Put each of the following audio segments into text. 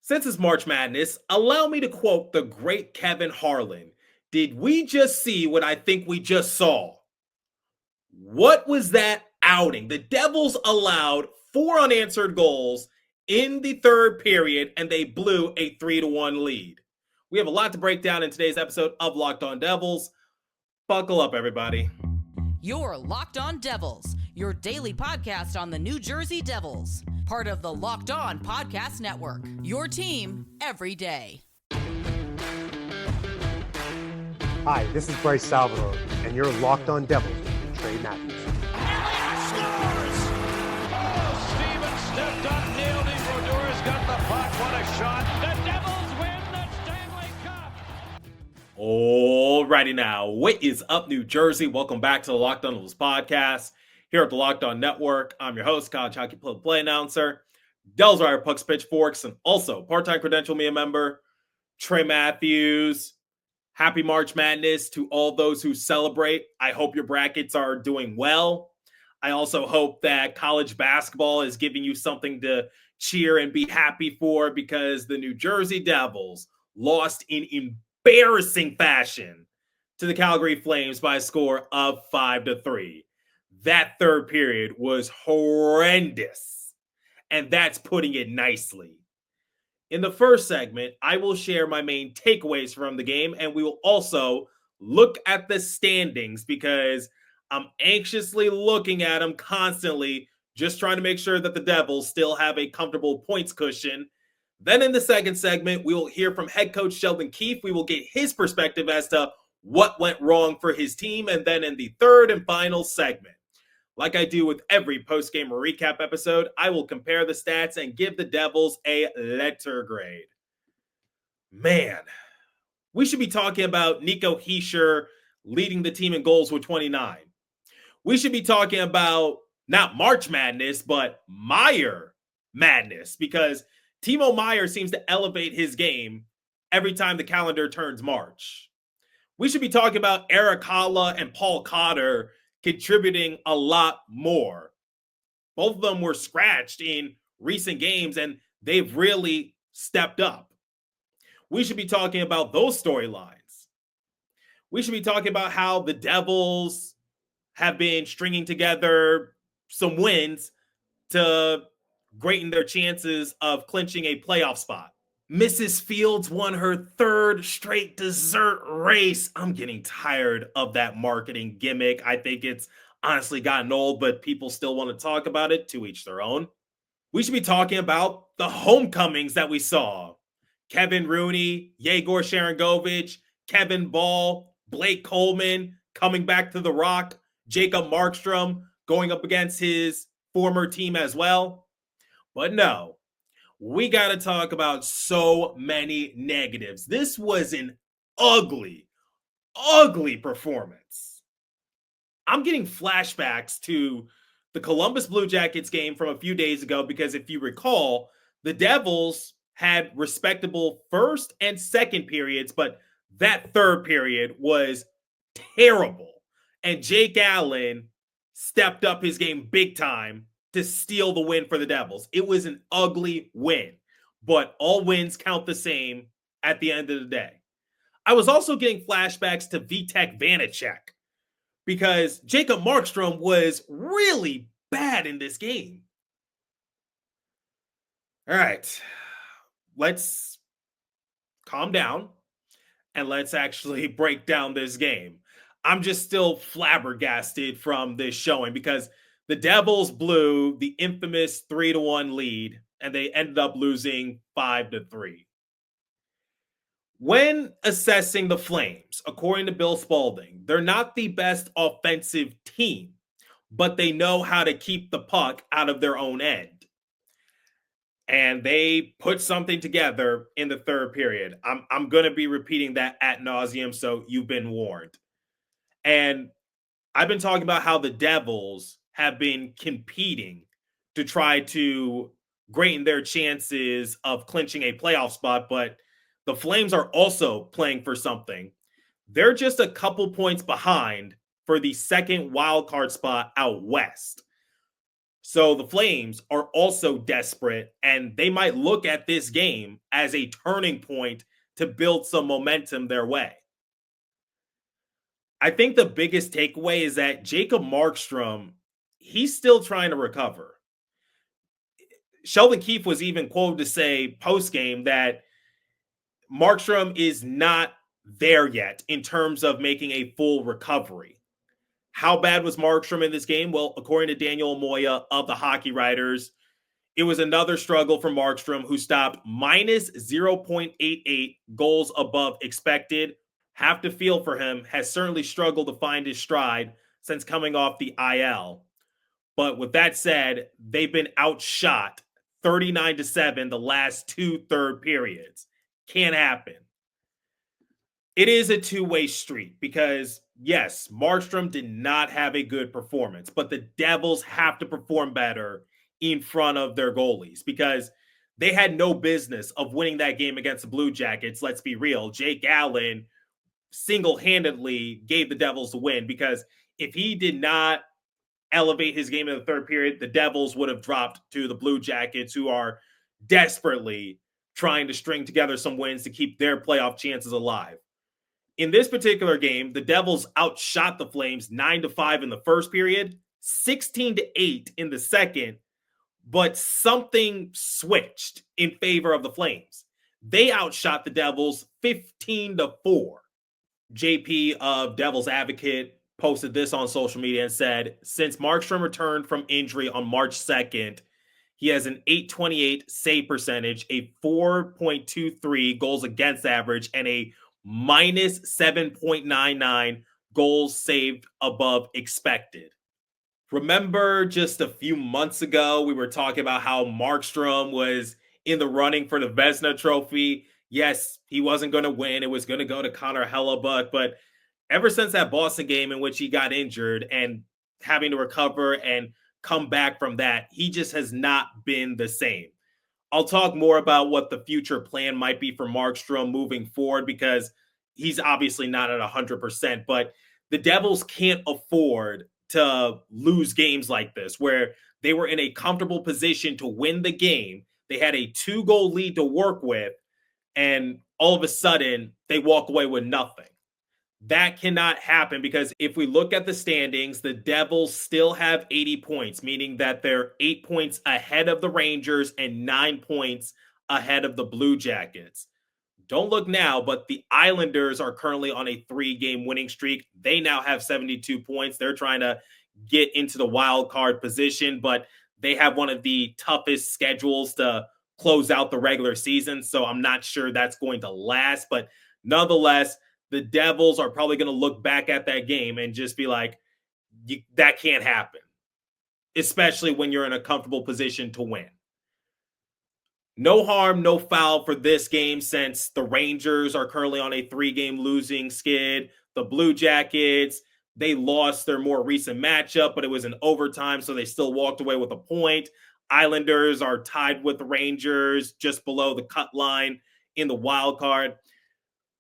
Since it's March Madness, allow me to quote the great Kevin Harlan. Did we just see what I think we just saw? What was that outing? The Devils allowed 4 unanswered goals in the third period, and they blew a 3-1 lead. We have a lot to break down in today's episode of Locked On Devils. Buckle up, everybody. You're Locked On Devils, your daily podcast on the New Jersey Devils. Part of the Locked On Podcast Network, your team every day. Hi, this is Bryce Salvador, and you're Locked On Devils with Trey Matthews. Elliott scores! Oh, Stevens stepped up, nailed it. Brodor's got the puck. What a shot. The Devils win the Stanley Cup. Alrighty now, what is up, New Jersey? Welcome back to the Locked On Devils podcast here at the Locked On Network. I'm your host, college hockey play announcer, Devils Wire Pucks Pitchforks, and also part-time credential media member, Trey Matthews. Happy March Madness to all those who celebrate. I hope your brackets are doing well. I also hope that college basketball is giving you something to cheer and be happy for, because the New Jersey Devils lost in embarrassing fashion to the Calgary Flames by a score of 5-3. That third period was horrendous, and that's putting it nicely. In the first segment, I will share my main takeaways from the game, and we will also look at the standings because I'm anxiously looking at them constantly, just trying to make sure that the Devils still have a comfortable points cushion. Then in the second segment, we will hear from head coach Sheldon Keefe. We will get his perspective as to what went wrong for his team. And then in the third and final segment, like I do with every post-game recap episode, I will compare the stats and give the Devils a letter grade. Man, we should be talking about Nico Hischier leading the team in goals with 29. We should be talking about not March Madness, but Meyer Madness, because Timo Meier seems to elevate his game every time the calendar turns March. We should be talking about Eric Haula and Paul Cotter contributing a lot more. Both of them were scratched in recent games, and they've really stepped up. We should be talking about those storylines. We should be talking about how the Devils have been stringing together some wins to greaten their chances of clinching a playoff spot. Mrs. Fields won her third straight dessert race. I'm getting tired of that marketing gimmick. I think it's honestly gotten old, but people still want to talk about it. To each their own. We should be talking about the homecomings that we saw. Kevin Rooney, Yegor Sharangovich, Kevin Ball, Blake Coleman coming back to the Rock, Jacob Markstrom going up against his former team as well. But no, we got to talk about so many negatives. This was an ugly, ugly performance. I'm getting flashbacks to the Columbus Blue Jackets game from a few days ago, because if you recall, the Devils had respectable first and second periods, but that third period was terrible. And Jake Allen stepped up his game big time to steal the win for the Devils. It was an ugly win, but all wins count the same at the end of the day. I was also getting flashbacks to Vitek Vanacek, because Jacob Markstrom was really bad in this game. All right, let's calm down and let's actually break down this game. I'm just still flabbergasted from this showing, because the Devils blew the infamous 3-1 lead, and they ended up losing 5-3. When assessing the Flames, according to Bill Spaulding, they're not the best offensive team, but they know how to keep the puck out of their own end. And they put something together in the third period. I'm going to be repeating that ad nauseum, so you've been warned. And I've been talking about how the Devils have been competing to try to greaten their chances of clinching a playoff spot, but the Flames are also playing for something. They're just a couple points behind for the second wild card spot out west. So the Flames are also desperate, and they might look at this game as a turning point to build some momentum their way. I think the biggest takeaway is that Jacob Markstrom, he's still trying to recover. Sheldon Keefe was even quoted to say post game that Markstrom is not there yet in terms of making a full recovery. How bad was Markstrom in this game? Well, according to Daniel Moya of the Hockey Writers, it was another struggle for Markstrom, who stopped minus 0.88 goals above expected. Have to feel for him, has certainly struggled to find his stride since coming off the IL. But with that said, they've been outshot 39-7 the last two third periods. Can't happen. It is a two-way street because, yes, Markstrom did not have a good performance, but the Devils have to perform better in front of their goalies because they had no business of winning that game against the Blue Jackets. Let's be real. Jake Allen single-handedly gave the Devils the win because if he did not elevate his game in the third period, the Devils would have dropped to the Blue Jackets, who are desperately trying to string together some wins to keep their playoff chances alive. In this particular game, the Devils outshot the Flames 9-5 in the first period, 16-8 in the second, but something switched in favor of the Flames. They outshot the Devils 15-4. JP of Devil's Advocate posted this on social media and said, since Markstrom returned from injury on March 2nd, he has an .828 save percentage, a 4.23 goals against average, and a minus 7.99 goals saved above expected. Remember just a few months ago, we were talking about how Markstrom was in the running for the Vezina Trophy. Yes, he wasn't going to win. It was going to go to Connor Hellebuck. But ever since that Boston game in which he got injured and having to recover and come back from that, he just has not been the same. I'll talk more about what the future plan might be for Markstrom moving forward because he's obviously not at 100%. But the Devils can't afford to lose games like this where they were in a comfortable position to win the game. They had a 2-goal lead to work with, and all of a sudden they walk away with nothing. That cannot happen because if we look at the standings, the Devils still have 80 points, meaning that they're 8 points ahead of the Rangers and 9 points ahead of the Blue Jackets. Don't look now, but the Islanders are currently on a 3-game winning streak. They now have 72 points. They're trying to get into the wild card position, but they have one of the toughest schedules to close out the regular season. So I'm not sure that's going to last, but nonetheless, the Devils are probably going to look back at that game and just be like, that can't happen, especially when you're in a comfortable position to win. No harm, no foul for this game since the Rangers are currently on a 3-game losing skid. The Blue Jackets, they lost their more recent matchup, but it was in overtime, so they still walked away with a point. Islanders are tied with the Rangers just below the cut line in the wild card.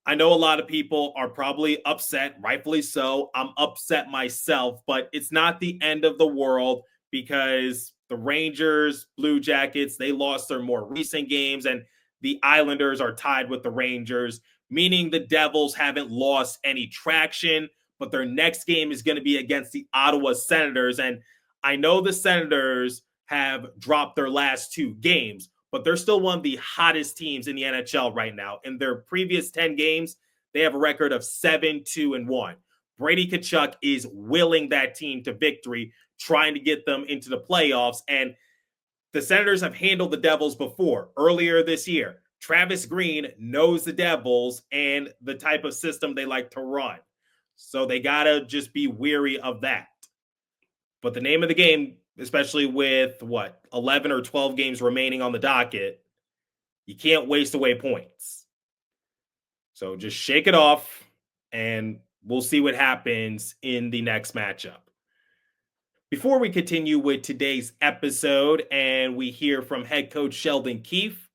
I know a lot of people are probably upset, rightfully so. I'm upset myself, but it's not the end of the world because the Rangers, Blue Jackets, they lost their more recent games, and the Islanders are tied with the Rangers, meaning the Devils haven't lost any traction, but their next game is going to be against the Ottawa Senators. And I know the Senators have dropped their last 2 games, but they're still one of the hottest teams in the NHL right now. In their previous 10 games, they have a record of 7-2-1. Brady Tkachuk is willing that team to victory, trying to get them into the playoffs. And the Senators have handled the Devils before, earlier this year. Travis Green knows the Devils and the type of system they like to run. So they got to just be weary of that. But the name of the game, especially with 11 or 12 games remaining on the docket, you can't waste away points. So just shake it off and we'll see what happens in the next matchup. Before we continue with today's episode and we hear from head coach Sheldon Keefe,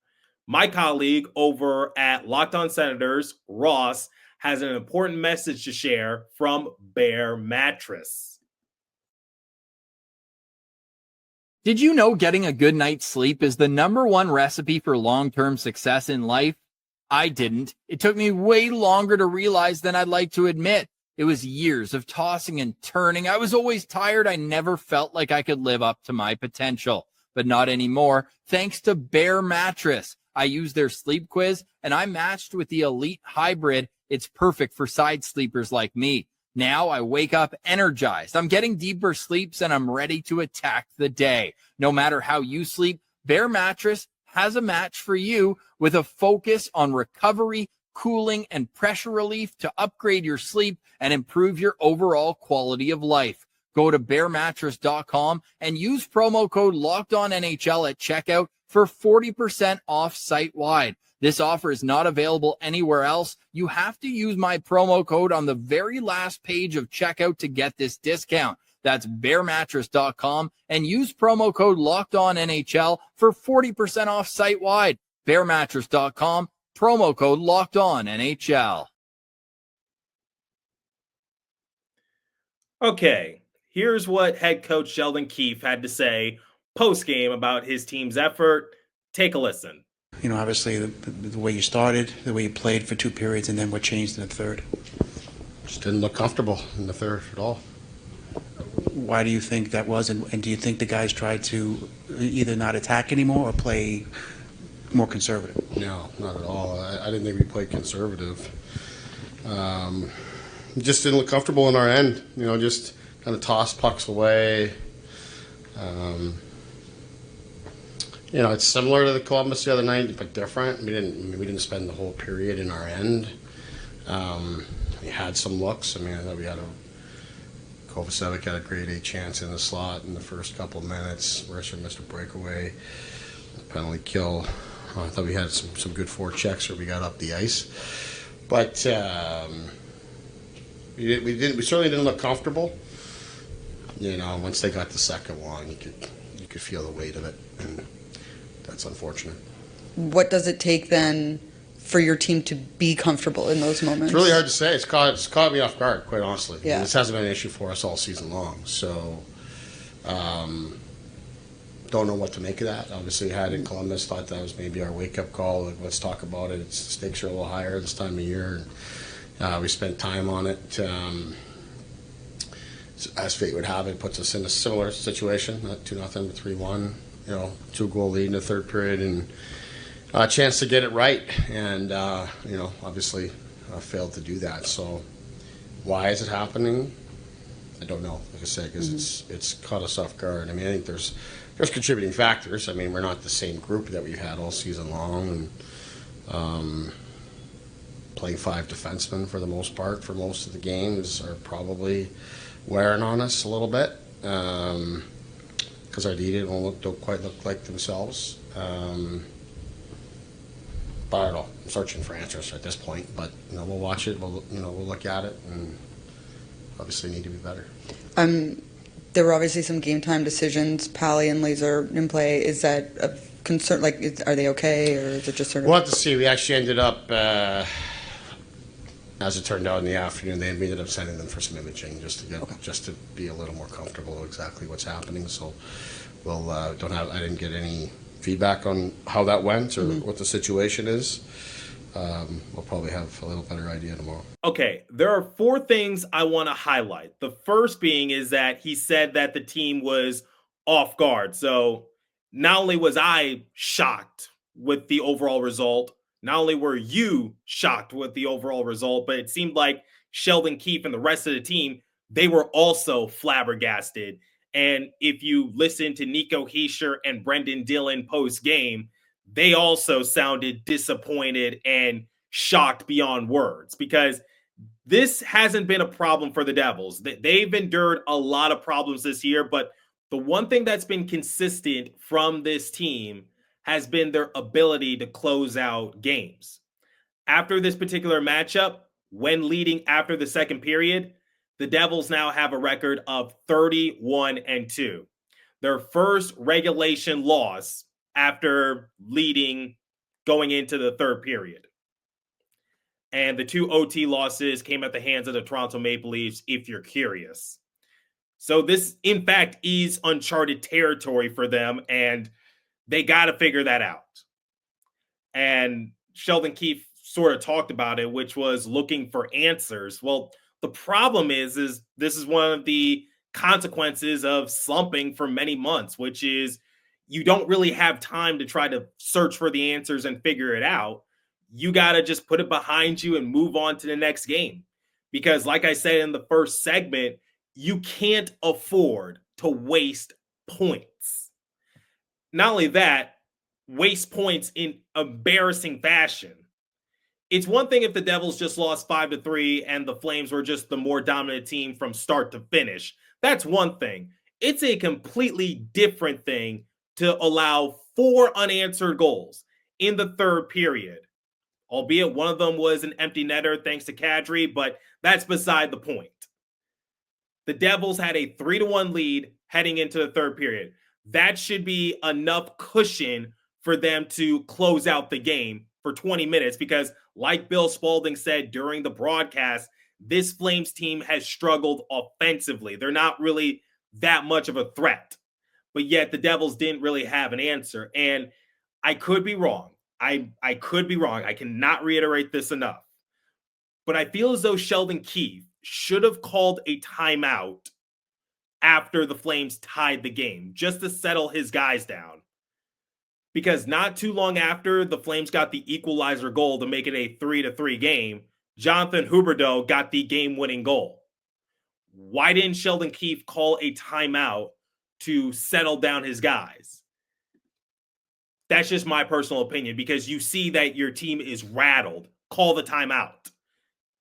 my colleague over at Locked On Senators, Ross, has an important message to share from Bear Mattress. Did you know getting a good night's sleep is the #1 recipe for long-term success in life? I didn't. It took me way longer to realize than I'd like to admit. It was years of tossing and turning. I was always tired. I never felt like I could live up to my potential, but not anymore. Thanks to Bear Mattress. I used their sleep quiz and I matched with the Elite Hybrid. It's perfect for side sleepers like me. Now I wake up energized. I'm getting deeper sleeps and I'm ready to attack the day. No matter how you sleep, Bear Mattress has a match for you with a focus on recovery, cooling, and pressure relief to upgrade your sleep and improve your overall quality of life. Go to bearmattress.com and use promo code LOCKEDONNHL at checkout for 40% off site-wide. This offer is not available anywhere else. You have to use my promo code on the very last page of checkout to get this discount. That's bearmattress.com and use promo code LOCKEDONNHL for 40% off site-wide. Bearmattress.com, promo code LOCKEDONNHL. Okay, here's what head coach Sheldon Keefe had to say post-game about his team's effort. Take a listen. Obviously the way you started, the way you played for 2 periods, and then what changed in the third? Just didn't look comfortable in the third at all. Why do you think that was, and do you think the guys tried to either not attack anymore or play more conservative? No, not at all. I didn't think we played conservative. Just didn't look comfortable in our end. Just kind of tossed pucks away. It's similar to the Columbus the other night, but different. We didn't spend the whole period in our end. We had some looks. I thought we had Kovacevic had a grade A chance in the slot in the first couple of minutes. Russia missed a breakaway, penalty kill. I thought we had some good forechecks where we got up the ice, but we certainly didn't look comfortable. Once they got the second one, you could feel the weight of it, and that's unfortunate. What does it take then for your team to be comfortable in those moments? It's really hard to say. It's caught me off guard, quite honestly. Yeah. This hasn't been an issue for us all season long, so don't know what to make of that. Obviously, had in Columbus, thought that was maybe our wake-up call. Like, let's talk about it. The stakes are a little higher this time of year. We spent time on it. As fate would have it, puts us in a similar situation, not 2-0, but 3-1. 2-goal lead in the third period, and a chance to get it right, and obviously failed to do that. So why is it happening? I don't know. Like I said, because it's caught us off guard. I think there's contributing factors. We're not the same group that we've had all season long, and playing 5 defensemen for the most part for most of the games are probably wearing on us a little bit. Because our D don't quite look like themselves. But I don't know. I'm searching for answers at this point. But we'll watch it. We'll look at it, and obviously need to be better. There were obviously some game time decisions. Pally and Laser in play. Is that a concern? Are they okay, or is it just sort of? We'll have to see. We actually ended up, as it turned out in the afternoon, we ended up sending them for some imaging just to be a little more comfortable exactly what's happening. So we'll I didn't get any feedback on how that went or what the situation is. We'll probably have a little better idea tomorrow. Okay, there are 4 things I want to highlight. The first being is that he said that the team was off guard. So not only was I shocked with the overall result, not only were you shocked with the overall result, but it seemed like Sheldon Keefe and the rest of the team, they were also flabbergasted. And if you listen to Nico Hischier and Brendan Dillon post-game, they also sounded disappointed and shocked beyond words, because this hasn't been a problem for the Devils. They've endured a lot of problems this year, but the one thing that's been consistent from this team has been their ability to close out games. After this particular matchup, when leading after the second period, the Devils now have a record of 31-2. Their first regulation loss after leading going into the third period. And the 2 OT losses came at the hands of the Toronto Maple Leafs, if you're curious. So this, in fact, is uncharted territory for them, and they got to figure that out. And Sheldon Keefe sort of talked about it, which was looking for answers. Well, the problem is this is one of the consequences of slumping for many months, which is you don't really have time to try to search for the answers and figure it out. You got to just put it behind you and move on to the next game. Because like I said in the first segment, you can't afford to waste points. Not only that, waste points in embarrassing fashion. It's one thing if the Devils just lost 5-3 and the Flames were just the more dominant team from start to finish. That's one thing. It's a completely different thing to allow 4 unanswered goals in the third period. Albeit one of them was an empty netter thanks to Kadri, but that's beside the point. The Devils had a 3-1 lead heading into the third period. That should be enough cushion for them to close out the game for 20 minutes because, like Bill Spaulding said during the broadcast, this Flames team has struggled offensively. They're not really that much of a threat, but yet the Devils didn't really have an answer. And I could be wrong. I could be wrong. I cannot reiterate this enough. But I feel as though Sheldon Keefe should have called a timeout after the Flames tied the game, just to settle his guys down. Because not too long after the Flames got the equalizer goal to make it a 3-3 game, Jonathan Huberdeau got the game-winning goal. Why didn't Sheldon Keefe call a timeout to settle down his guys? That's just my personal opinion, because you see that your team is rattled. Call the timeout.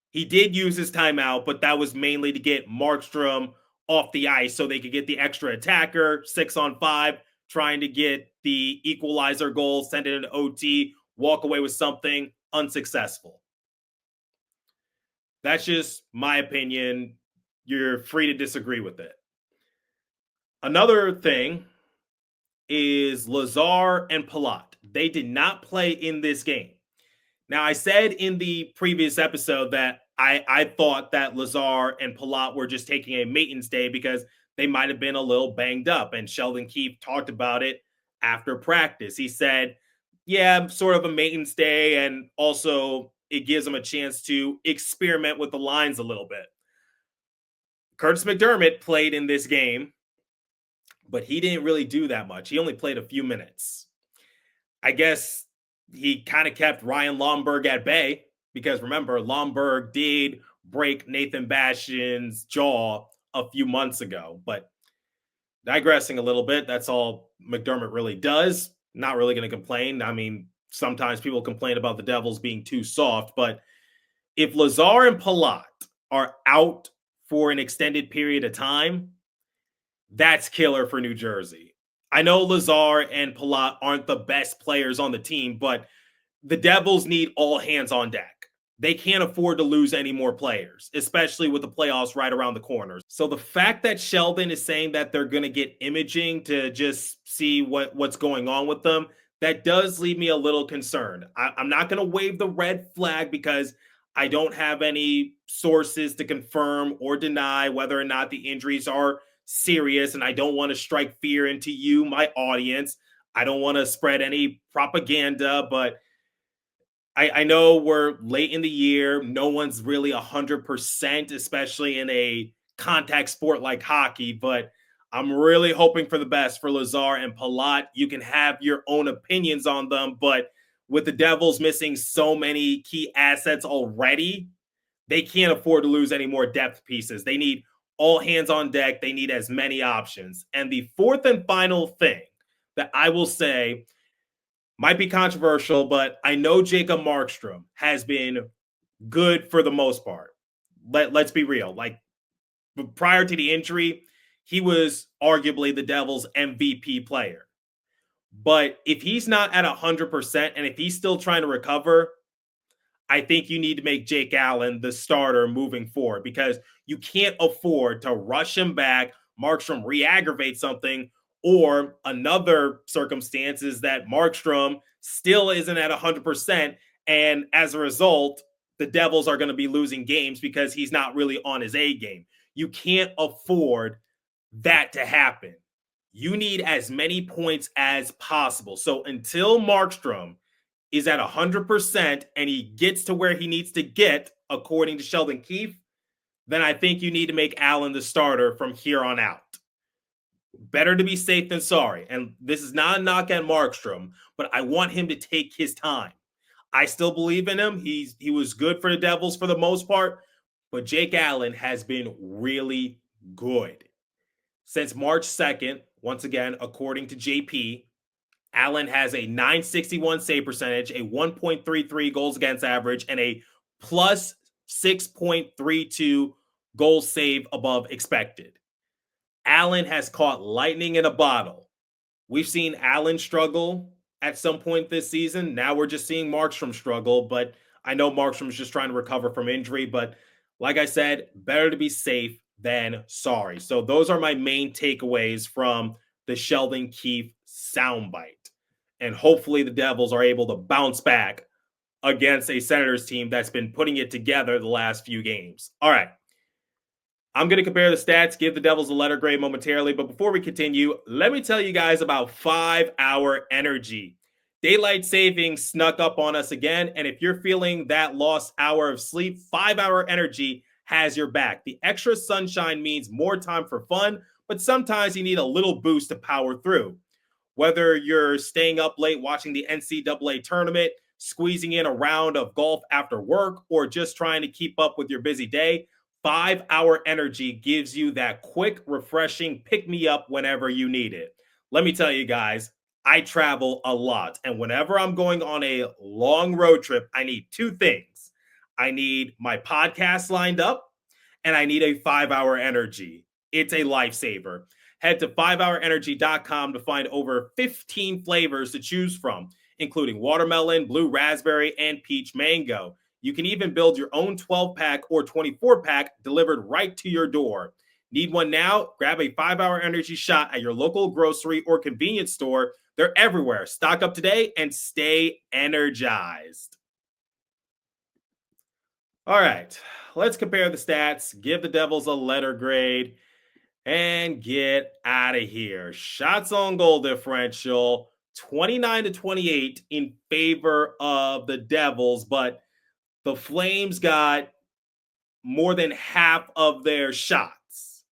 He did use his timeout, but that was mainly to get Markstrom off the ice so they could get the extra attacker, 6-on-5, trying to get the equalizer goal, send it into OT, walk away with something, unsuccessful. That's just my opinion. You're free to disagree with it. Another thing is Lazar and Palat. They did not play in this game. Now, I said in the previous episode that I thought that Lazar and Palat were just taking a maintenance day because they might have been a little banged up. And Sheldon Keefe talked about it after practice. He said, yeah, sort of a maintenance day. And also it gives them a chance to experiment with the lines a little bit. Curtis McDermott played in this game, but he didn't really do that much. He only played a few minutes. I guess he kind of kept Ryan Lomberg at bay because remember, Lomberg did break Nathan Bastian's jaw a few months ago. But digressing a little bit, that's all McDermott really does. Not really going to complain. I mean, sometimes people complain about the Devils being too soft, but if Lazar and Palat are out for an extended period of time, that's killer for New Jersey. I know Lazar and Palat aren't the best players on the team, but the Devils need all hands on deck. They can't afford to lose any more players, especially with the playoffs right around the corner. So the fact that Sheldon is saying that they're going to get imaging to just see what's going on with them, that does leave me a little concerned. I'm not going to wave the red flag because I don't have any sources to confirm or deny whether or not the injuries are serious, and I don't want to strike fear into you, my audience. I don't want to spread any propaganda, but I know we're late in the year. No one's really 100%, especially in a contact sport like hockey, but I'm really hoping for the best for Lazar and Palat. You can have your own opinions on them, but with the Devils missing so many key assets already, they can't afford to lose any more depth pieces. They need all hands on deck. They need as many options. And the fourth and final thing that I will say might be controversial, but I know Jacob Markstrom has been good for the most part. Let's be real. Like prior to the injury, he was arguably the Devils' MVP player. But if he's not at 100% and if he's still trying to recover, I think you need to make Jake Allen the starter moving forward because you can't afford to rush him back. Markstrom re-aggravate something, or another circumstance is that Markstrom still isn't at 100%. And as a result, the Devils are going to be losing games because he's not really on his A game. You can't afford that to happen, you need as many points as possible. So until Markstrom is at 100% and he gets to where he needs to get, according to Sheldon Keefe, then I think you need to make Allen the starter from here on out. Better to be safe than sorry. And this is not a knock at Markstrom, but I want him to take his time. I still believe in him. He was good for the Devils for the most part, but Jake Allen has been really good. Since March 2nd, once again, according to JP, Allen has a .961 save percentage, a 1.33 goals against average, and a plus 6.32 goals save above expected. Allen has caught lightning in a bottle. We've seen Allen struggle at some point this season. Now we're just seeing Markstrom struggle, but I know Markstrom's just trying to recover from injury. But like I said, better to be safe than sorry. So those are my main takeaways from the Sheldon Keefe soundbite. And hopefully the Devils are able to bounce back against a Senators team that's been putting it together the last few games. All right. I'm going to compare the stats, give the Devils a letter grade momentarily. But before we continue, let me tell you guys about 5-Hour Energy. Daylight savings snuck up on us again. And if you're feeling that lost hour of sleep, 5-Hour Energy has your back. The extra sunshine means more time for fun, but sometimes you need a little boost to power through. Whether you're staying up late watching the NCAA tournament, squeezing in a round of golf after work, or just trying to keep up with your busy day, 5-Hour Energy gives you that quick, refreshing pick-me-up whenever you need it. Let me tell you guys, I travel a lot, and whenever I'm going on a long road trip, I need two things. I need my podcast lined up, and I need a 5-Hour Energy. It's a lifesaver. Head to 5hourenergy.com to find over 15 flavors to choose from, including watermelon, blue raspberry, and peach mango. You can even build your own 12-pack or 24-pack delivered right to your door. Need one now? Grab a 5-Hour Energy shot at your local grocery or convenience store. They're everywhere. Stock up today and stay energized. All right, let's compare the stats, give the Devils a letter grade, and get out of here. Shots on goal differential, 29-28 in favor of the Devils, but the Flames got more than half of their shots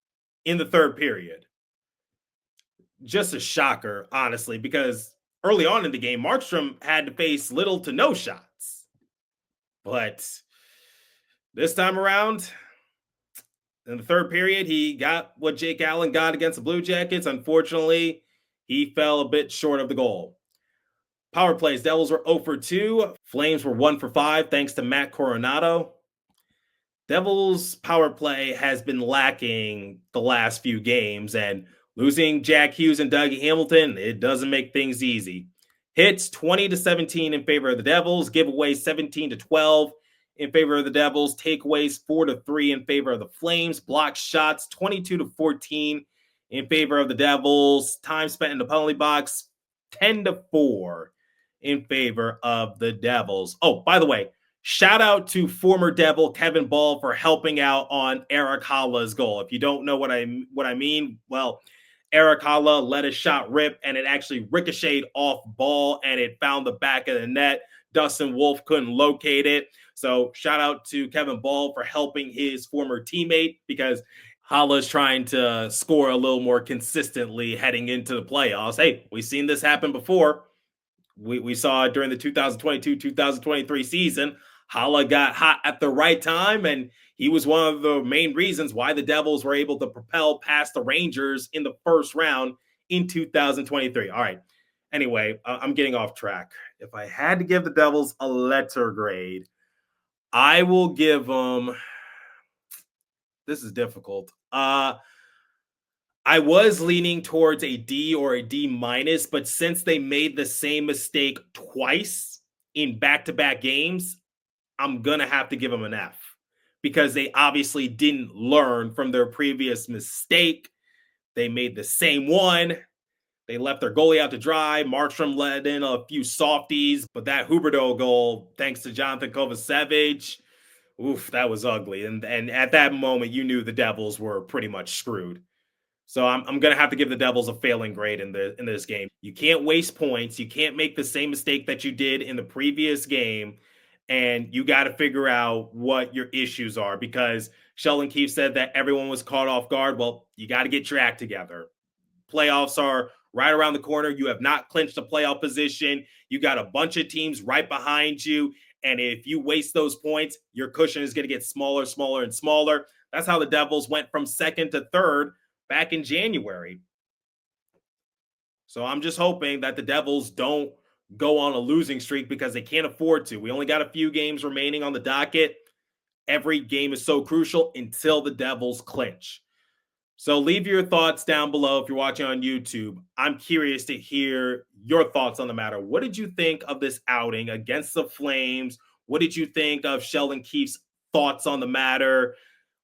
in the third period. Just a shocker, honestly, because early on in the game, Markstrom had to face little to no shots. But this time around, in the third period, he got what Jake Allen got against the Blue Jackets. Unfortunately, he fell a bit short of the goal. Power plays, Devils were 0 for 2. Flames were 1 for 5, thanks to Matt Coronado. Devils' power play has been lacking the last few games, and losing Jack Hughes and Dougie Hamilton, it doesn't make things easy. Hits 20-17 in favor of the Devils, giveaways 17-12 in favor of the Devils, takeaways 4-3 in favor of the Flames, blocked shots 22-14 in favor of the Devils, time spent in the penalty box 10-4 in favor of the Devils. Oh, by the way, shout out to former Devil Kevin Ball for helping out on Eric Halla's goal. If you don't know what I mean, well, Eric Halla let a shot rip and it actually ricocheted off Ball and it found the back of the net. Dustin Wolf couldn't locate it. So shout out to Kevin Ball for helping his former teammate, because Halla's trying to score a little more consistently heading into the playoffs. Hey, we've seen this happen before. We saw it during the 2022-2023 season. Halla got hot at the right time, and he was one of the main reasons why the Devils were able to propel past the Rangers in the first round in 2023. All right. Anyway, I'm getting off track. If I had to give the Devils a letter grade, I will give them... This is difficult. I was leaning towards a D or a D minus, but since they made the same mistake twice in back-to-back games, I'm going to have to give them an F, because they obviously didn't learn from their previous mistake. They made the same one. They left their goalie out to dry. Markstrom let in a few softies, but that Huberdeau goal, thanks to Jonathan Kovacevic, oof, that was ugly. And at that moment, you knew the Devils were pretty much screwed. So I'm going to have to give the Devils a failing grade in this game. You can't waste points. You can't make the same mistake that you did in the previous game. And you got to figure out what your issues are, because Sheldon Keefe said that everyone was caught off guard. Well, you got to get your act together. Playoffs are right around the corner. You have not clinched a playoff position. You got a bunch of teams right behind you. And if you waste those points, your cushion is going to get smaller, smaller, and smaller. That's how the Devils went from second to third back in January. So I'm just hoping that the Devils don't go on a losing streak, because they can't afford to. We only got a few games remaining on the docket. Every game is so crucial until the Devils clinch. So leave your thoughts down below if you're watching on YouTube. I'm curious to hear your thoughts on the matter. What did you think of this outing against the Flames? What did you think of Sheldon Keefe's thoughts on the matter?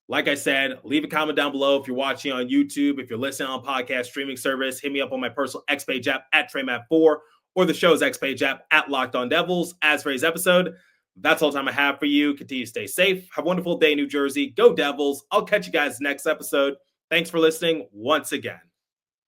Like I said, leave a comment down below if you're watching on YouTube. If you're listening on podcast streaming service, hit me up on my personal X Page app at TreyMatt4 or the show's X Page app at Locked On Devils. As for today's episode, that's all the time I have for you. Continue to stay safe. Have a wonderful day, New Jersey. Go Devils. I'll catch you guys next episode. Thanks for listening once again.